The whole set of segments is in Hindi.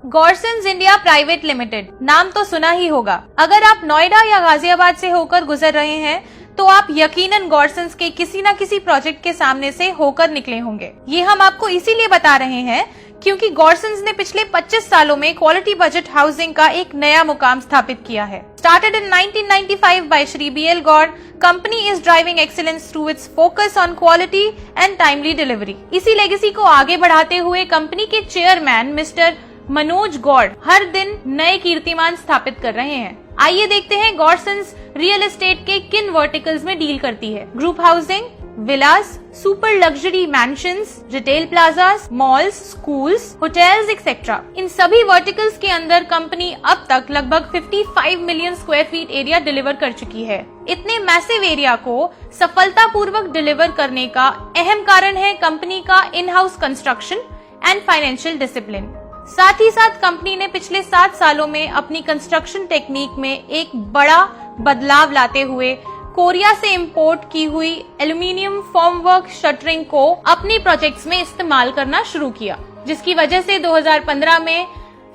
गॉर्सन्स इंडिया प्राइवेट लिमिटेड नाम तो सुना ही होगा। अगर आप नोएडा या गाजियाबाद से होकर गुजर रहे हैं तो आप यकीनन गॉर्सन्स के किसी न किसी प्रोजेक्ट के सामने से होकर निकले होंगे। ये हम आपको इसीलिए बता रहे हैं क्योंकि गॉर्सन्स ने पिछले 25 सालों में क्वालिटी बजट हाउसिंग का एक नया मुकाम स्थापित किया है। Started in 1995 by Shri B.L. Gaur, company is driving excellence through its focus on quality and timely delivery। इसी लेगेसी को आगे बढ़ाते हुए कंपनी के चेयरमैन मिस्टर मनोज गौड़ हर दिन नए कीर्तिमान स्थापित कर रहे हैं। आइए देखते हैं गॉर्सन्स रियल एस्टेट के किन वर्टिकल्स में डील करती है। Group housing, villas, super luxury mansions, retail plazas, malls, schools, hotels etcetera. इन सभी वर्टिकल्स के अंदर कंपनी अब तक लगभग 55 million square feet area deliver कर चुकी है। इतने मैसिव एरिया को सफलतापूर्वक डिलीवर करने का अहम कारण है कंपनी का in house construction and financial discipline. साथ ही साथ कंपनी ने पिछले 7 सालों में अपनी कंस्ट्रक्शन टेक्निक में एक बड़ा बदलाव लाते हुए कोरिया से इंपोर्ट की हुई एल्यूमिनियम फॉर्मवर्क शटरिंग को अपनी प्रोजेक्ट्स में इस्तेमाल करना शुरू किया, जिसकी वजह से 2015 में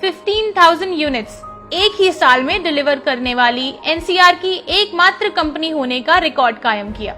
15,000 यूनिट्स एक ही साल में डिलीवर करने वाली एनसीआर की एकमात्र कंपनी होने का रिकॉर्ड कायम किया।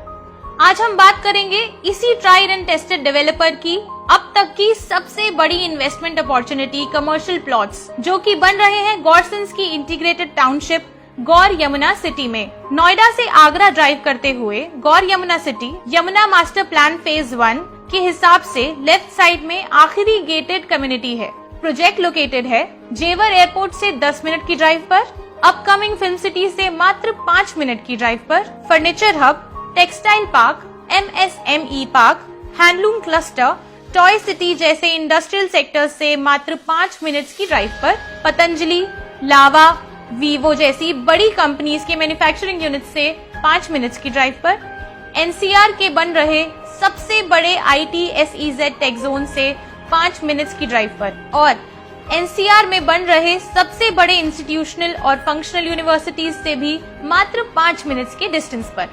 आज हम बात करेंगे इसी ट्राइड एंड टेस्टेड डेवलपर की अब तक की सबसे बड़ी इन्वेस्टमेंट अपॉर्चुनिटी कमर्शियल प्लॉट्स, जो कि बन रहे हैं गॉर्सन्स की integrated township Gaur Yamuna city में। नोएडा से आगरा ड्राइव करते हुए Gaur Yamuna city Yamuna master plan phase 1 के हिसाब से लेफ्ट साइड में आखिरी गेटेड कम्युनिटी है। प्रोजेक्ट लोकेटेड है जेवर एयरपोर्ट से 10 मिनट की ड्राइव पर, अपकमिंग फिल्म सिटी से मात्र 5 मिनट की ड्राइव पर, furniture hub, textile park, MSME park, handloom cluster, toy city जैसे इंडस्ट्रियल सेक्टर से मात्र 5 मिनट्स की ड्राइव पर, पतंजलि, लावा, वीवो जैसी बड़ी कंपनीज के मैन्युफैक्चरिंग यूनिट से 5 मिनट्स की ड्राइव पर, एनसीआर के बन रहे सबसे बड़े ITSEZ टेक जोन से 5 मिनट्स की ड्राइव पर और एनसीआर में बन रहे सबसे बड़े इंस्टीट्यूशनल और फंक्शनल यूनिवर्सिटीज से भी मात्र 5 मिनट्स के डिस्टेंस पर।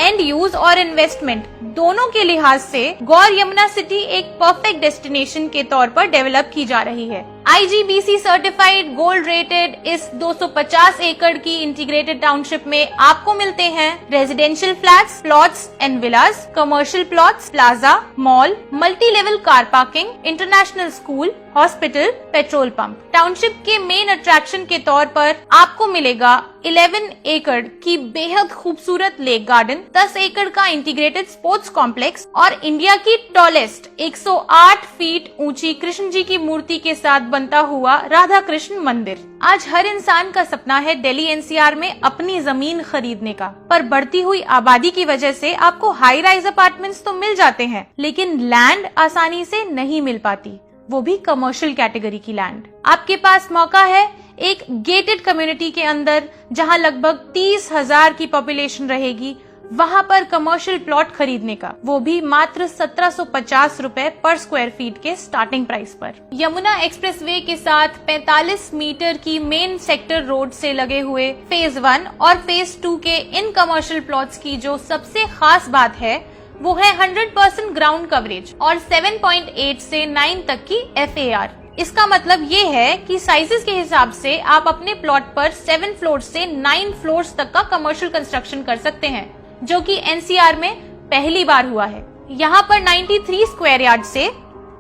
एंड यूज और इन्वेस्टमेंट दोनों के लिहाज से गौर यमुना सिटी एक परफेक्ट डेस्टिनेशन के तौर पर डेवलप की जा रही है। IGBC सर्टिफाइड गोल्ड रेटेड इस 250 एकड़ की इंटीग्रेटेड टाउनशिप में आपको मिलते हैं residential flats, plots and Vilas, commercial plots, plaza, mall, multi level car parking, international school, hospital, petrol pump. Township के मेन अट्रैक्शन के तौर पर आपको मिलेगा 11 एकड़ की बेहद खूबसूरत लेक गार्डन, 10 एकड़ का इंटीग्रेटेड स्पोर्ट्स कॉम्प्लेक्स और इंडिया की टॉलेस्ट 108 फीट ऊंची कृष्ण जी की मूर्ति के साथ बनता हुआ राधा कृष्ण मंदिर। आज हर इंसान का सपना है दिल्ली एनसीआर में अपनी जमीन खरीदने का, पर बढ़ती हुई आबादी की वजह से आपको हाई राइज अपार्टमेंट्स तो मिल जाते हैं, लेकिन लैंड आसानी से नहीं मिल पाती, वो भी कमर्शियल कैटेगरी की लैंड। आपके पास मौका है एक गेटेड कम्युनिटी के अंदर जहां लगभग 30,000 की पॉपुलेशन रहेगी, वहां पर कमर्शियल प्लॉट खरीदने का, वो भी मात्र 1750 रुपए पर स्क्वायर फीट के स्टार्टिंग प्राइस पर। यमुना एक्सप्रेसवे के साथ 45 मीटर की मेन सेक्टर रोड से लगे हुए फेज 1 और फेज 2 के इन कमर्शियल प्लॉट्स की जो सबसे खास बात है वो है 100% ग्राउंड कवरेज और 7.8 से 9 तक की FAR। इसका मतलब ये है कि साइजेस के हिसाब से आप अपने प्लॉट पर 7 फ्लोर से 9 फ्लोर्स तक का कमर्शियल कंस्ट्रक्शन कर सकते हैं, जो कि एनसीआर में पहली बार हुआ है। यहाँ पर 93 स्क्वायर यार्ड से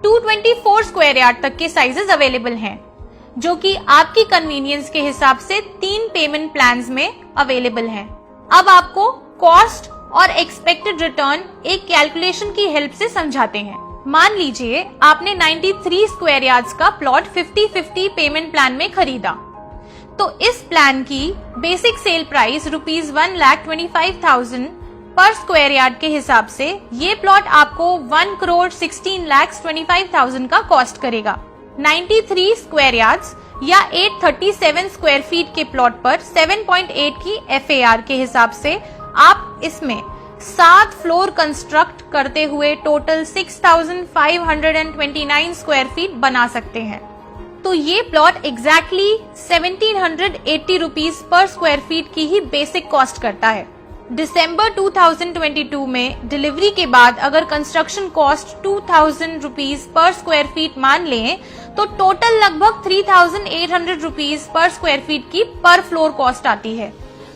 224 स्क्वायर यार्ड तक के साइजेस अवेलेबल हैं, जो कि आपकी कन्वीनियंस के हिसाब से 3 पेमेंट प्लान्स में अवेलेबल हैं। अब आपको कॉस्ट और एक्सपेक्टेड रिटर्न एक कैलकुलेशन की हेल्प से समझाते हैं। मान लीजिए आपने 93 स्क्वायर यार्ड्स का प्लॉट 50-50 पेमेंट प्लान में खरीदा, तो इस प्लान की बेसिक सेल प्राइस ₹1,25,000 पर स्क्वायर यार्ड के हिसाब से ये प्लॉट आपको 1,16,25,000 का कॉस्ट करेगा। 93 स्क्वायर यार्ड्स या 837 स्क्वायर फीट के प्लॉट पर 7.8 की FAR के हिसाब से आप इसमें 7 फ्लोर कंस्ट्रक्ट करते हुए टोटल 6,529 स्क्वायर फीट बना सकते हैं। तो ये plot exactly 1,780 rupees per square feet की ही बेसिक कॉस्ट करता है। दिसंबर 2022 में डिलीवरी के बाद अगर construction cost 2,000 rupees per square feet मान लें तो टोटल लगभग 3,800 रुपीज पर स्क्वायर फीट की पर फ्लोर कॉस्ट आती है।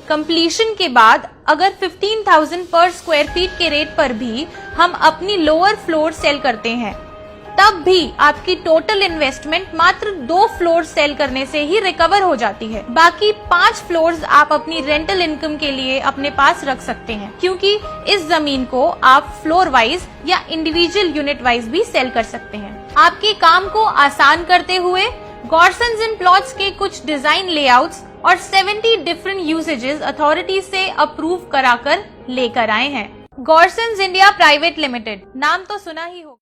कंप्लीशन के बाद अगर 15,000 पर स्क्वायर फीट के रेट पर भी हम अपनी लोअर फ्लोर सेल करते हैं, तब भी आपकी टोटल इन्वेस्टमेंट मात्र 2 फ्लोर सेल करने से ही रिकवर हो जाती है। बाकी 5 फ्लोर्स आप अपनी रेंटल इनकम के लिए अपने पास रख सकते हैं, क्योंकि इस जमीन को आप फ्लोर वाइज या इंडिविजुअल यूनिट वाइज भी सेल कर सकते हैं। आपके काम को आसान करते हुए गॉर्सन्स इन प्लॉट्स के कुछ डिजाइन लेआउट्स और 70 डिफरेंट यूसेजेस अथॉरिटी से अप्रूव कराकर लेकर आए हैं। गॉर्सन्स इंडिया प्राइवेट लिमिटेड, नाम तो सुना ही होगा।